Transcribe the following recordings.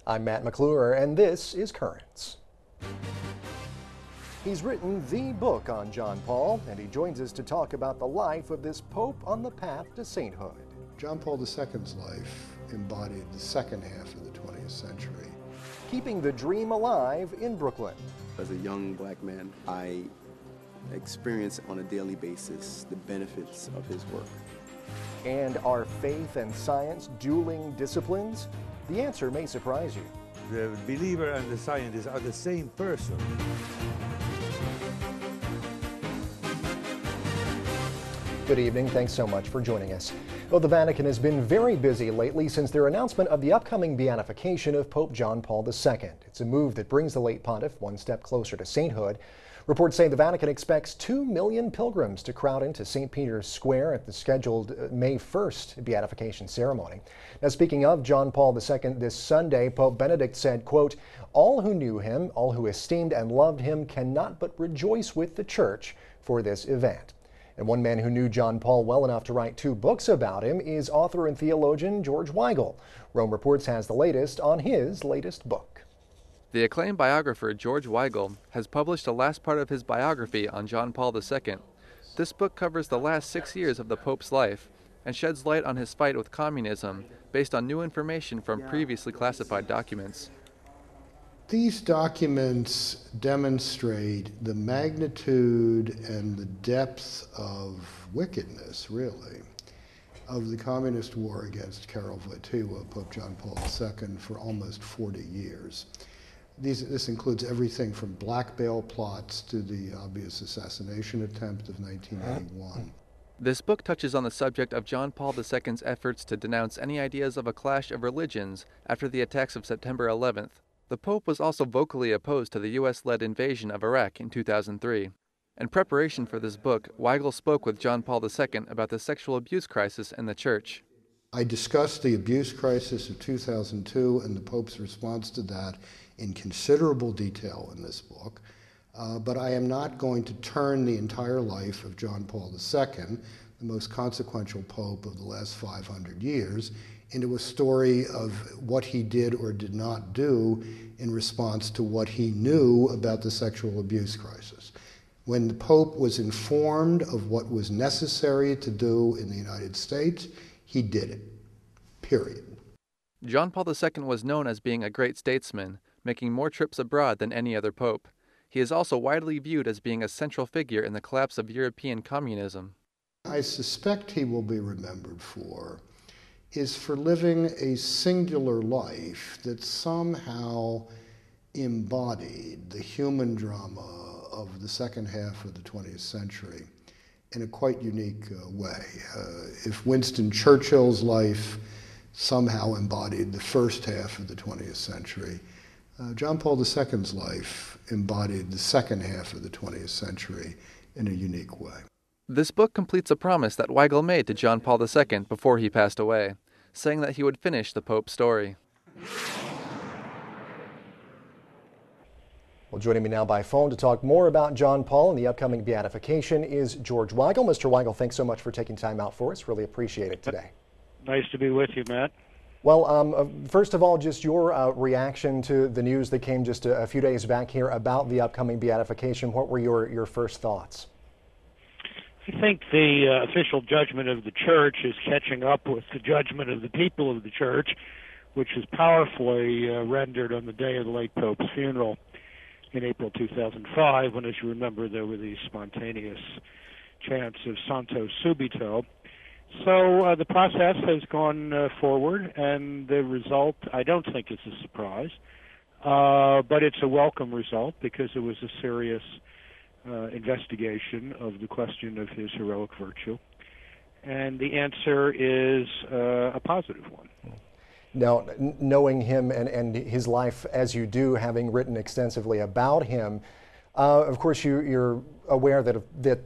I'm Matt McClure, and this is Currents. He's written the book on John Paul, and he joins us to talk about the life of this Pope on the path to sainthood. John Paul II's life embodied the second half of the 20th century. Keeping the dream alive in Brooklyn. As a young black man, I experience on a daily basis the benefits of his work. And are faith and science dueling disciplines? The answer may surprise you. The believer and the scientist are the same person. Good evening. Thanks so much for joining us. Well, the Vatican has been very busy lately since their announcement of the upcoming beatification of Pope John Paul II. It's a move that brings the late pontiff one step closer to sainthood. Reports say the Vatican expects 2 million pilgrims to crowd into St. Peter's Square at the scheduled May 1st beatification ceremony. Now, speaking of John Paul II, this Sunday, Pope Benedict said, quote, "All who knew him, all who esteemed and loved him cannot but rejoice with the Church for this event." And one man who knew John Paul well enough to write 2 books about him is author and theologian George Weigel. Rome Reports has the latest on his latest book. The acclaimed biographer George Weigel has published the last part of his biography on John Paul II. This book covers the last 6 years of the Pope's life and sheds light on his fight with communism based on new information from previously classified documents. These documents demonstrate the magnitude and the depth of wickedness, really, of the communist war against Karol Wojtyła, Pope John Paul II, for almost 40 years. This includes everything from blackmail plots to the obvious assassination attempt of 1981. This book touches on the subject of John Paul II's efforts to denounce any ideas of a clash of religions after the attacks of September 11th. The Pope was also vocally opposed to the U.S.-led invasion of Iraq in 2003. In preparation for this book, Weigel spoke with John Paul II about the sexual abuse crisis in the Church. I discussed the abuse crisis of 2002 and the Pope's response to that in considerable detail in this book, but I am not going to turn the entire life of John Paul II, the most consequential Pope of the last 500 years, into a story of what he did or did not do in response to what he knew about the sexual abuse crisis. When the Pope was informed of what was necessary to do in the United States, he did it, period. John Paul II was known as being a great statesman, making more trips abroad than any other pope. He is also widely viewed as being a central figure in the collapse of European communism. I suspect he will be remembered for living a singular life that somehow embodied the human drama of the second half of the 20th century in a quite unique way. If Winston Churchill's life somehow embodied the first half of the 20th century, John Paul II's life embodied the second half of the 20th century in a unique way. This book completes a promise that Weigel made to John Paul II before he passed away, saying that he would finish the Pope's story. Well, joining me now by phone to talk more about John Paul and the upcoming beatification is George Weigel. Mr. Weigel, thanks so much for taking time out for us. Really appreciate it today. Nice to be with you, Matt. Well, first of all, just your reaction to the news that came just a few days back here about the upcoming beatification. What were your first thoughts? I think the official judgment of the Church is catching up with the judgment of the people of the Church, which is powerfully rendered on the day of the late Pope's funeral in April 2005, when, as you remember, there were these spontaneous chants of Santo Subito. So the process has gone forward, and the result, I don't think is a surprise, but it's a welcome result because it was a serious investigation of the question of his heroic virtue, and the answer is a positive one. Now, knowing him and his life as you do, having written extensively about him, of course you're aware that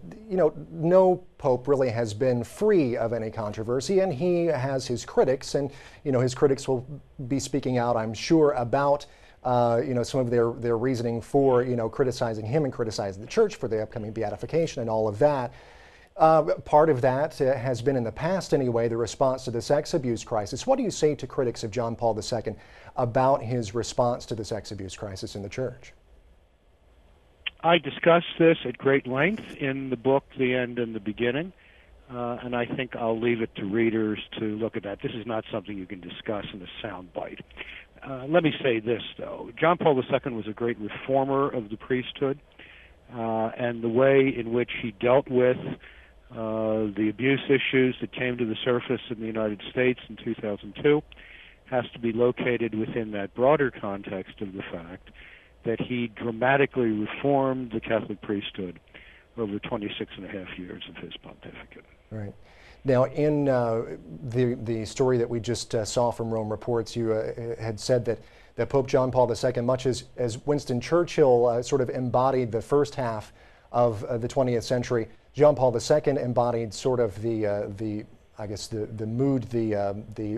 no pope really has been free of any controversy, and he has his critics, and his critics will be speaking out, I'm sure, about some of their reasoning for criticizing him and criticizing the Church for the upcoming beatification and all of that. Part of that has been in the past anyway, the response to the sex abuse crisis. What do you say to critics of John Paul II about his response to the sex abuse crisis in the church? I discuss this at great length in the book, The End and the Beginning, and I think I'll leave it to readers to look at that. This is not something you can discuss in a sound bite. Let me say this, though. John Paul II was a great reformer of the priesthood, and the way in which he dealt with the abuse issues that came to the surface in the United States in 2002 has to be located within that broader context of the fact that he dramatically reformed the Catholic priesthood over 26 and a half years of his pontificate. Right. Now, in the story that we just saw from Rome Reports, you had said that Pope John Paul II, much as Winston Churchill sort of embodied the first half of the 20th century, John Paul II embodied sort of the mood,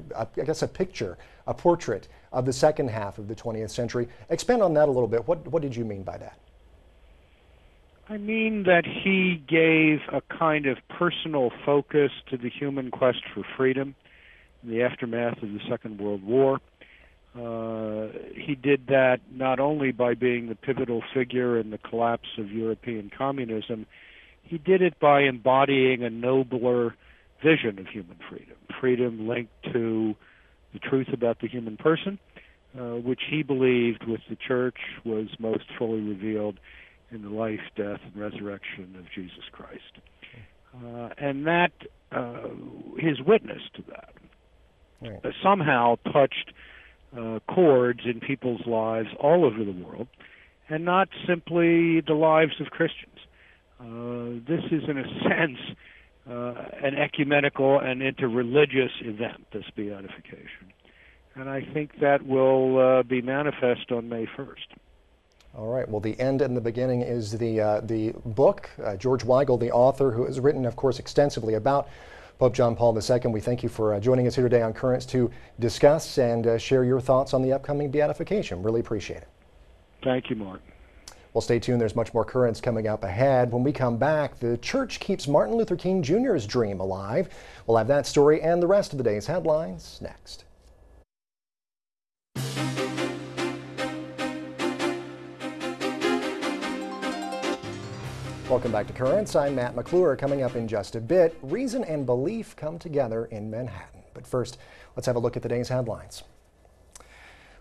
I guess a picture, a portrait of the second half of the 20th century. Expand on that a little bit. What did you mean by that? I mean that he gave a kind of personal focus to the human quest for freedom in the aftermath of the Second World War. He did that not only by being the pivotal figure in the collapse of European communism, he did it by embodying a nobler vision of human freedom, freedom linked to the truth about the human person, which he believed with the Church was most fully revealed in the life, death, and resurrection of Jesus Christ. And that, his witness to that, somehow touched chords in people's lives all over the world, and not simply the lives of Christians. This is, in a sense, an ecumenical and interreligious event, this beatification. And I think that will be manifest on May 1st. All right. Well, The End and the Beginning is the book. George Weigel, the author, who has written, of course, extensively about Pope John Paul II. We thank you for joining us here today on Currents to discuss and share your thoughts on the upcoming beatification. Really appreciate it. Thank you, Mark. Well, stay tuned. There's much more Currents coming up ahead. When we come back, the church keeps Martin Luther King Jr.'s dream alive. We'll have that story and the rest of the day's headlines next. Welcome back to Currents. I'm Matt McClure. Coming up in just a bit, reason and belief come together in Manhattan. But first, let's have a look at the day's headlines.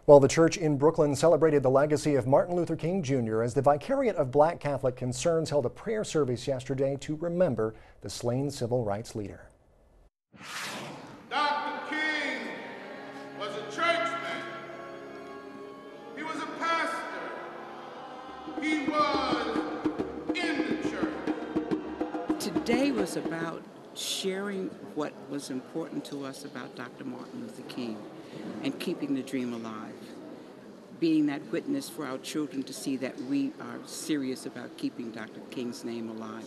Well, the church in Brooklyn celebrated the legacy of Martin Luther King Jr. as the Vicariate of Black Catholic Concerns held a prayer service yesterday to remember the slain civil rights leader. Dr. King was a churchman. He was a pastor. He was in the church. Today was about sharing what was important to us about Dr. Martin Luther King and keeping the dream alive, being that witness for our children to see that we are serious about keeping Dr. King's name alive.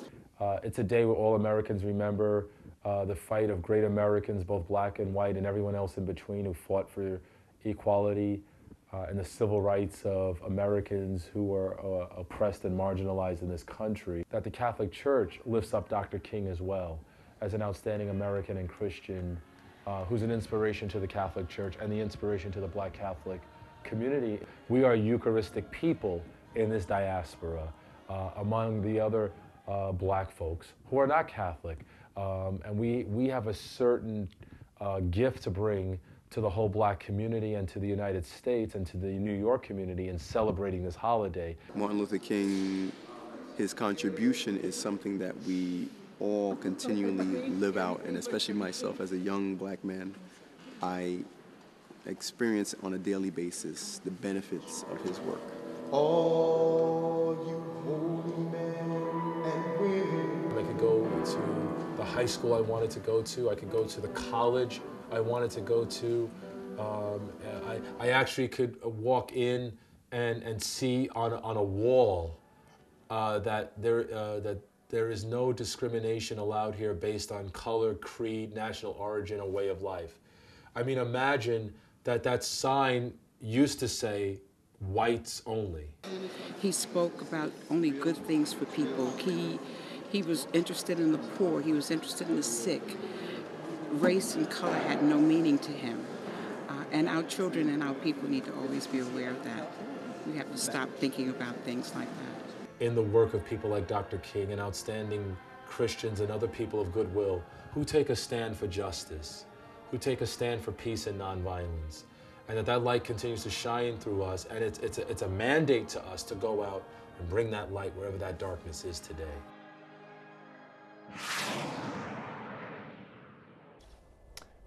It's a day where all Americans remember the fight of great Americans, both black and white, and everyone else in between who fought for equality and the civil rights of Americans who were oppressed and marginalized in this country. That the Catholic Church lifts up Dr. King as well as an outstanding American and Christian who's an inspiration to the Catholic Church and the inspiration to the Black Catholic community. We are Eucharistic people in this diaspora among the other black folks who are not Catholic. And we have a certain gift to bring to the whole black community and to the United States and to the New York community in celebrating this holiday. Martin Luther King, his contribution is something that we all continually live out, and especially myself as a young black man, I experience on a daily basis the benefits of his work. All you holy men and women. I could go to the high school I wanted to go to. I could go to the college I wanted to go to. I actually could walk in and see on a wall that there is no discrimination allowed here based on color, creed, national origin, or way of life. I mean, imagine that sign used to say whites only. He spoke about only good things for people. He was interested in the poor. He was interested in the sick. Race and color had no meaning to him. And our children and our people need to always be aware of that. We have to stop thinking about things like that. In the work of people like Dr. King and outstanding Christians and other people of goodwill who take a stand for justice, who take a stand for peace and nonviolence, and that light continues to shine through us, and it's a mandate to us to go out and bring that light wherever that darkness is today.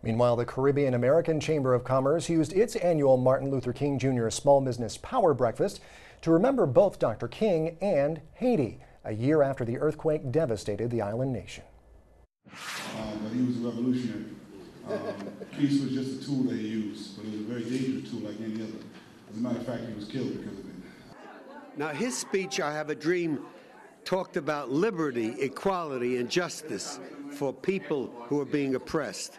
Meanwhile, the Caribbean American Chamber of Commerce used its annual Martin Luther King Jr. Small Business Power Breakfast to remember both Dr. King and Haiti, a year after the earthquake devastated the island nation. But he was a revolutionary. Peace was just a tool that he used, but it was a very dangerous tool like any other. As a matter of fact, he was killed because of it. Now, his speech, I Have a Dream, talked about liberty, equality, and justice for people who are being oppressed.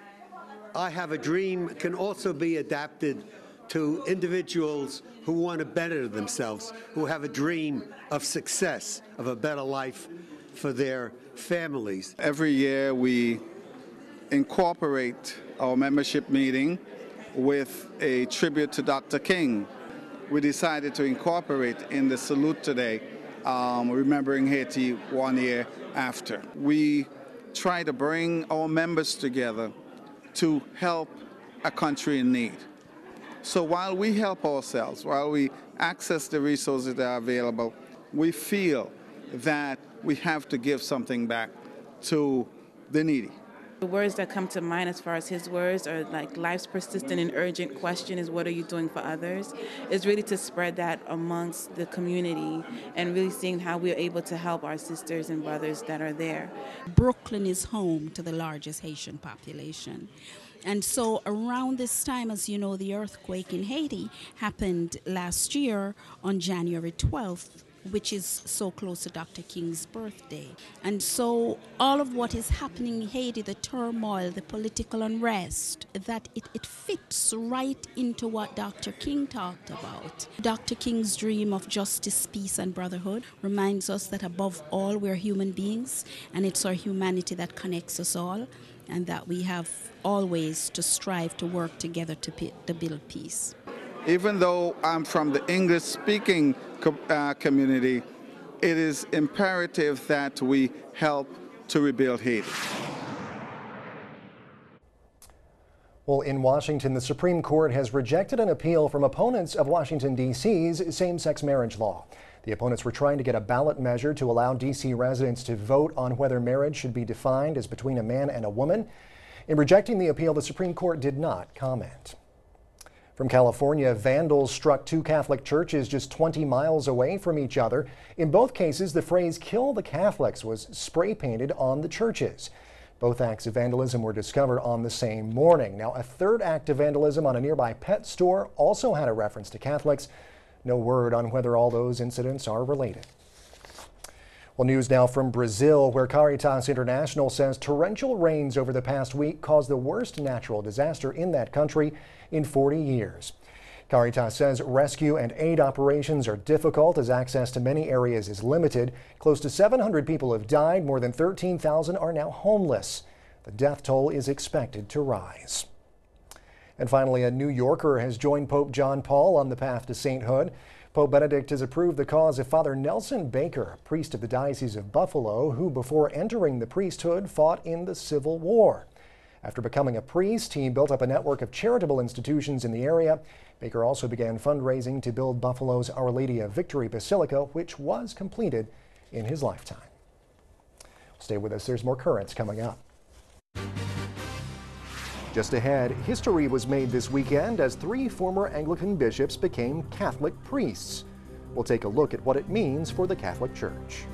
I Have a Dream can also be adapted to individuals who want to better themselves, who have a dream of success, of a better life for their families. Every year we incorporate our membership meeting with a tribute to Dr. King. We decided to incorporate in the salute today, remembering Haiti 1 year after. We try to bring our members together to help a country in need. So while we help ourselves, while we access the resources that are available, we feel that we have to give something back to the needy. The words that come to mind as far as his words are like life's persistent and urgent question is what are you doing for others? Is really to spread that amongst the community and really seeing how we're able to help our sisters and brothers that are there. Brooklyn is home to the largest Haitian population. And so around this time, as you know, the earthquake in Haiti happened last year on January 12th, which is so close to Dr. King's birthday. And so all of what is happening in Haiti, the turmoil, the political unrest, that it fits right into what Dr. King talked about. Dr. King's dream of justice, peace, and brotherhood reminds us that above all, we're human beings, and it's our humanity that connects us all, and that we have always to strive to work together to build peace. Even though I'm from the English-speaking community, it is imperative that we help to rebuild Haiti. Well, in Washington, the Supreme Court has rejected an appeal from opponents of Washington, D.C.'s same-sex marriage law. The opponents were trying to get a ballot measure to allow D.C. residents to vote on whether marriage should be defined as between a man and a woman. In rejecting the appeal, the Supreme Court did not comment. From California, vandals struck two Catholic churches just 20 miles away from each other. In both cases, the phrase "Kill the Catholics" was spray painted on the churches. Both acts of vandalism were discovered on the same morning. Now, a third act of vandalism on a nearby pet store also had a reference to Catholics. No word on whether all those incidents are related. Well, news now from Brazil, where Caritas International says torrential rains over the past week caused the worst natural disaster in that country in 40 years. Caritas says rescue and aid operations are difficult as access to many areas is limited. Close to 700 people have died. More than 13,000 are now homeless. The death toll is expected to rise. And finally, a New Yorker has joined Pope John Paul on the path to sainthood. Pope Benedict has approved the cause of Father Nelson Baker, a priest of the Diocese of Buffalo, who before entering the priesthood fought in the Civil War. After becoming a priest, he built up a network of charitable institutions in the area. Baker also began fundraising to build Buffalo's Our Lady of Victory Basilica, which was completed in his lifetime. Stay with us, there's more currents coming up. Just ahead, history was made this weekend as 3 former Anglican bishops became Catholic priests. We'll take a look at what it means for the Catholic Church.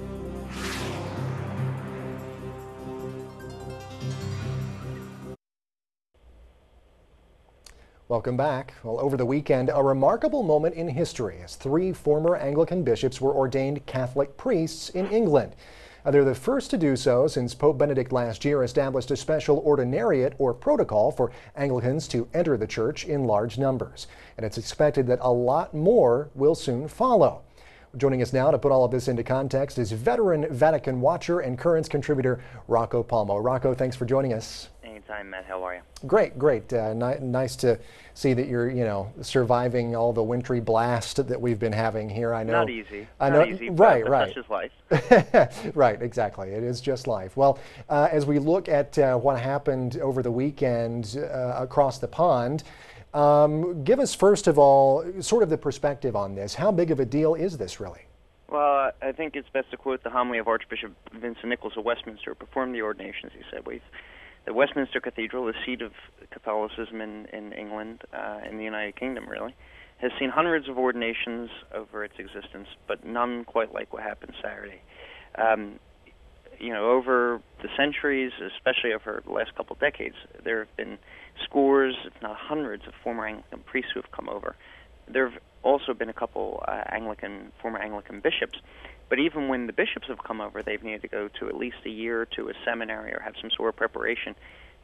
Welcome back. Well, over the weekend, a remarkable moment in history as 3 former Anglican bishops were ordained Catholic priests in England. They're the first to do so since Pope Benedict last year established a special ordinariate or protocol for Anglicans to enter the church in large numbers. And it's expected that a lot more will soon follow. Joining us now to put all of this into context is veteran Vatican watcher and Currents contributor Rocco Palmo. Rocco, thanks for joining us. Anytime, Matt. How are you? Great, great. Nice to see that you're, surviving all the wintry blast that we've been having here. I know. Not easy. I know. Not easy. Right, but right. That's just life. Right, exactly. It is just life. Well, as we look at what happened over the weekend across the pond, give us first of all sort of the perspective on this. How big of a deal is this really? Well, I think it's best to quote the homily of Archbishop Vincent Nichols of Westminster, who performed the ordinations. He said, the Westminster Cathedral, the seat of Catholicism in England, in the United Kingdom, really, has seen hundreds of ordinations over its existence, but none quite like what happened Saturday. Over the centuries, especially over the last couple of decades, there have been scores, if not hundreds, of former Anglican priests who have come over. There have also been a couple former Anglican bishops. But even when the bishops have come over, they've needed to go to at least a year to a seminary or have some sort of preparation.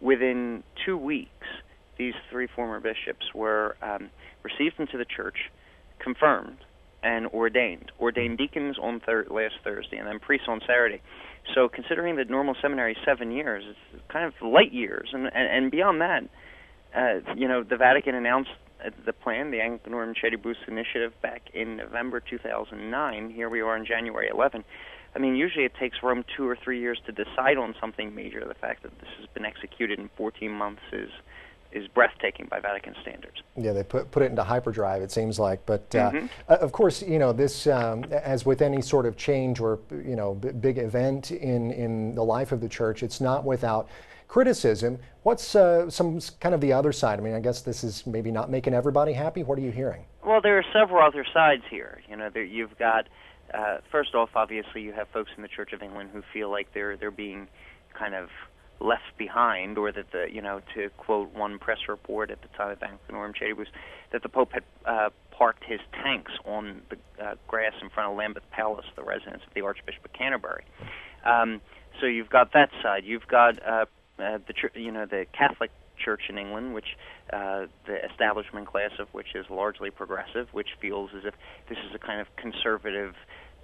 Within 2 weeks, these three former bishops were received into the church, confirmed, and ordained. Ordained deacons on last Thursday, and then priests on Saturday. So considering that normal seminary is 7 years, it's kind of light years. And beyond that, the Vatican announced the plan, the Anglican Cedibus initiative, back in November 2009. Here we are in January 11. I mean, usually it takes Rome 2 or 3 years to decide on something major. The fact that this has been executed in 14 months is breathtaking by Vatican standards. Yeah, they put it into hyperdrive, it seems like. But of course, this, as with any sort of change or big event in the life of the church, it's not without criticism. What's some kind of the other side? I mean, I guess this is maybe not making everybody happy. What are you hearing? Well, there are several other sides here. You've got first off, obviously, you have folks in the Church of England who feel like they're being kind of left behind, or that to quote one press report at the time of Anglican Cedibus, that the Pope had parked his tanks on the grass in front of Lambeth Palace, the residence of the Archbishop of Canterbury. So you've got that side. You've got the Catholic Church in England, which the establishment class of which is largely progressive, which feels as if this is a kind of conservative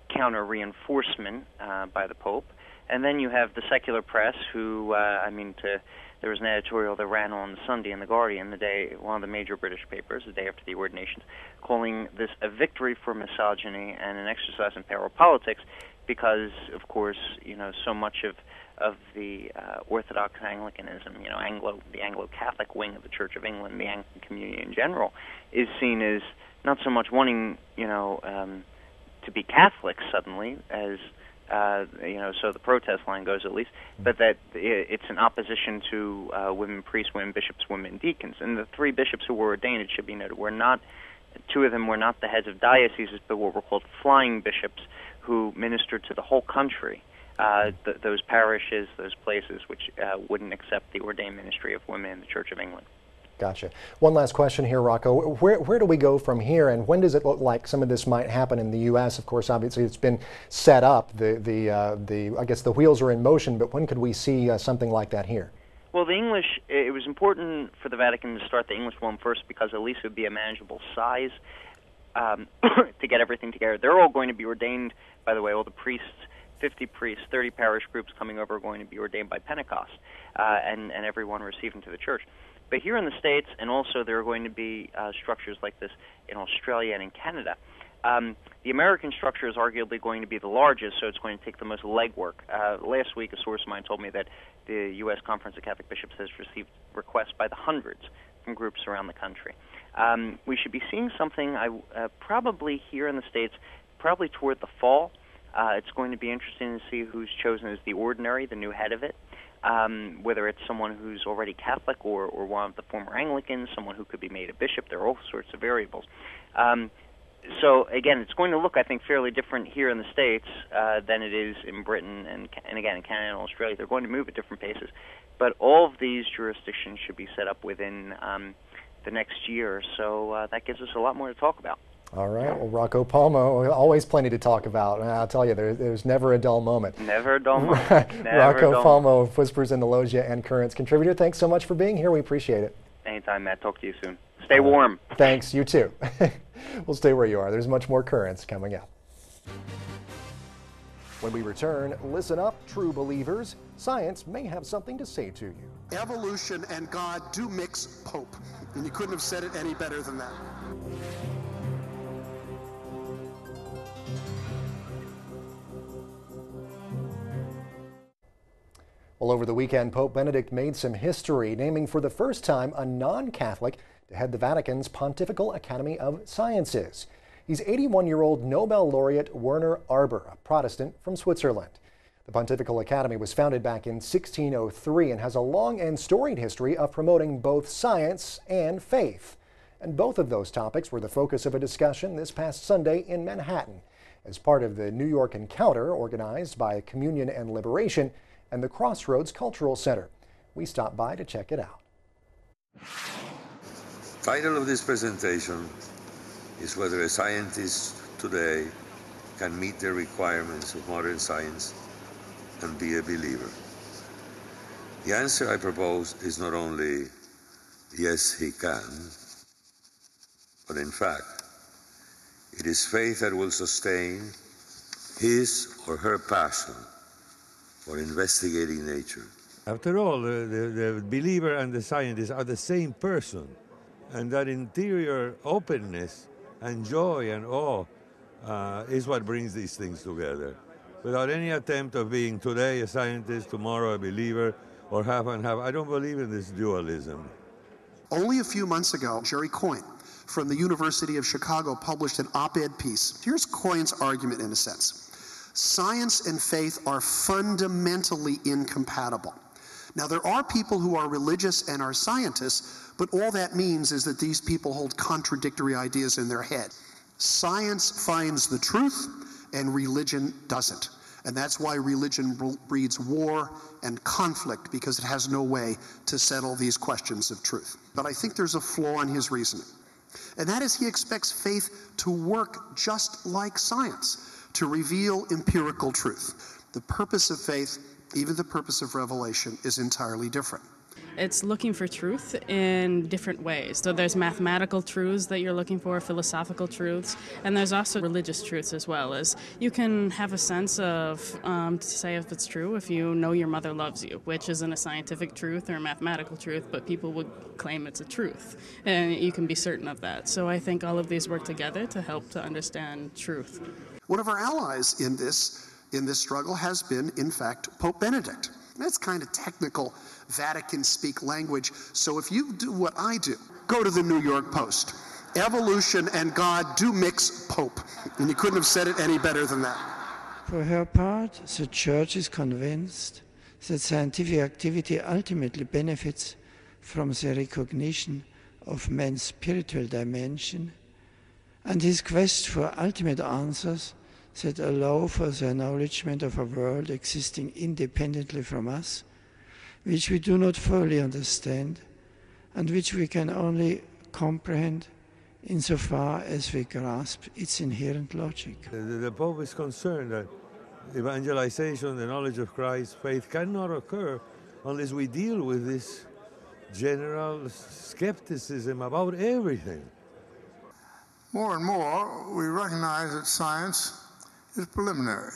counter-reinforcement by the Pope. And then you have the secular press, who, there was an editorial that ran on Sunday in The Guardian, one of the major British papers, the day after the ordinations, calling this a victory for misogyny and an exercise in power politics, because, of course, so much of the Orthodox Anglicanism, the Anglo-Catholic wing of the Church of England, the Anglican community in general, is seen as not so much wanting, to be Catholic suddenly, as so the protest line goes at least, but that it's an opposition to women priests, women bishops, women deacons. And the three bishops who were ordained, it should be noted, two of them were not the heads of dioceses, but what were called flying bishops, who ministered to the whole country. Those parishes, those places which wouldn't accept the ordained ministry of women in the Church of England. Gotcha. One last question here, Rocco. Where do we go from here, and when does it look like some of this might happen in the U.S.? Of course, obviously, it's been set up. I guess the wheels are in motion, but when could we see something like that here? Well, it was important for the Vatican to start the English one first, because at least it would be a manageable size to get everything together. They're all going to be ordained, by the way, all the priests, 50 priests, 30 parish groups coming over are going to be ordained by Pentecost, and everyone received into the church. But here in the States, and also there are going to be structures like this in Australia and in Canada. The American structure is arguably going to be the largest, so it's going to take the most legwork. Last week, a source of mine told me that the U.S. Conference of Catholic Bishops has received requests by the hundreds from groups around the country. We should be seeing something probably here in the States, probably toward the fall. It's going to be interesting to see who's chosen as the ordinary, the new head of it, whether it's someone who's already Catholic or one of the former Anglicans, someone who could be made a bishop. There are all sorts of variables. So, again, it's going to look, I think, fairly different here in the States than it is in Britain and again, in Canada and Australia. They're going to move at different paces. But all of these jurisdictions should be set up within the next year. So that gives us a lot more to talk about. All right. Well, Rocco Palmo, always plenty to talk about. And I'll tell you, there's never a dull moment. Never a dull moment. Rocco Palmo, Whispers in the Loggia and Currents contributor. Thanks so much for being here. We appreciate it. Anytime, Matt. Talk to you soon. Stay warm. Thanks. You too. We'll stay where you are. There's much more Currents coming up. When we return, listen up, true believers. Science may have something to say to you. Evolution and God do mix, Pope. And you couldn't have said it any better than that. Well, over the weekend, Pope Benedict made some history, naming for the first time a non-Catholic to head the Vatican's Pontifical Academy of Sciences. He's 81-year-old Nobel laureate Werner Arber, a Protestant from Switzerland. The Pontifical Academy was founded back in 1603 and has a long and storied history of promoting both science and faith. And both of those topics were the focus of a discussion this past Sunday in Manhattan as part of the New York Encounter organized by Communion and Liberation and the Crossroads Cultural Center. We stopped by to check it out. Title of this presentation is whether a scientist today can meet the requirements of modern science and be a believer. The answer I propose is not only yes, he can, but in fact, it is faith that will sustain his or her passion for investigating nature. After all, the believer and the scientist are the same person, and that interior openness and joy and awe is what brings these things together. Without any attempt of being today a scientist, tomorrow a believer, or half and half, I don't believe in this dualism. Only a few months ago, Jerry Coyne from the University of Chicago published an op-ed piece. Here's Coyne's argument in a sense. Science and faith are fundamentally incompatible. Now, there are people who are religious and are scientists, but all that means is that these people hold contradictory ideas in their head. Science finds the truth, and religion doesn't. And that's why religion breeds war and conflict, because it has no way to settle these questions of truth. But I think there's a flaw in his reasoning. And that is he expects faith to work just like science, to reveal empirical truth. The purpose of faith, even the purpose of revelation, is entirely different. It's looking for truth in different ways. So there's mathematical truths that you're looking for, philosophical truths, and there's also religious truths as well. As you can have a sense of, to say if it's true, if you know your mother loves you, which isn't a scientific truth or a mathematical truth, but people would claim it's a truth, and you can be certain of that. So I think all of these work together to help to understand truth. One of our allies in this struggle has been, in fact, Pope Benedict. That's kind of technical Vatican-speak language. So if you do what I do, go to the New York Post. Evolution and God do mix, Pope. And you couldn't have said it any better than that. For her part, the Church is convinced that scientific activity ultimately benefits from the recognition of man's spiritual dimension and his quest for ultimate answers that allow for the acknowledgement of a world existing independently from us, which we do not fully understand, and which we can only comprehend insofar as we grasp its inherent logic. The Pope is concerned that evangelization, the knowledge of Christ, faith cannot occur unless we deal with this general skepticism about everything. More and more, we recognize that science is preliminary.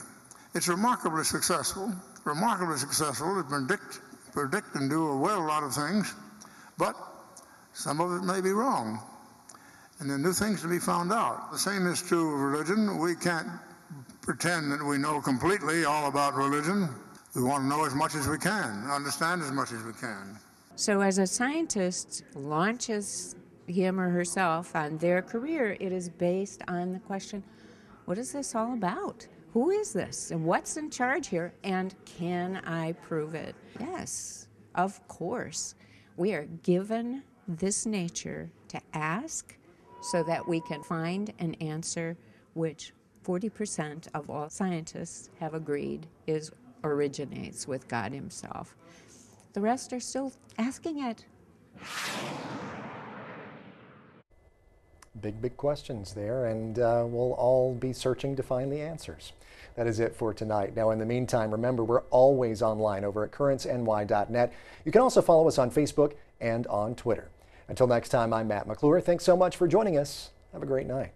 It's remarkably successful to predict and do a lot of things, but some of it may be wrong. And there are new things to be found out. The same is true of religion. We can't pretend that we know completely all about religion. We want to know as much as we can, understand as much as we can. So as a scientist launches him or herself on their career, it is based on the question, what is this all about? Who is this? And what's in charge here? And can I prove it? Yes, of course. We are given this nature to ask so that we can find an answer which 40% of all scientists have agreed originates with God himself. The rest are still asking it. Big questions there, and we'll all be searching to find the answers. That is it for tonight. Now, in the meantime, remember, we're always online over at currentsny.net. You can also follow us on Facebook and on Twitter. Until next time, I'm Matt McClure. Thanks so much for joining us. Have a great night.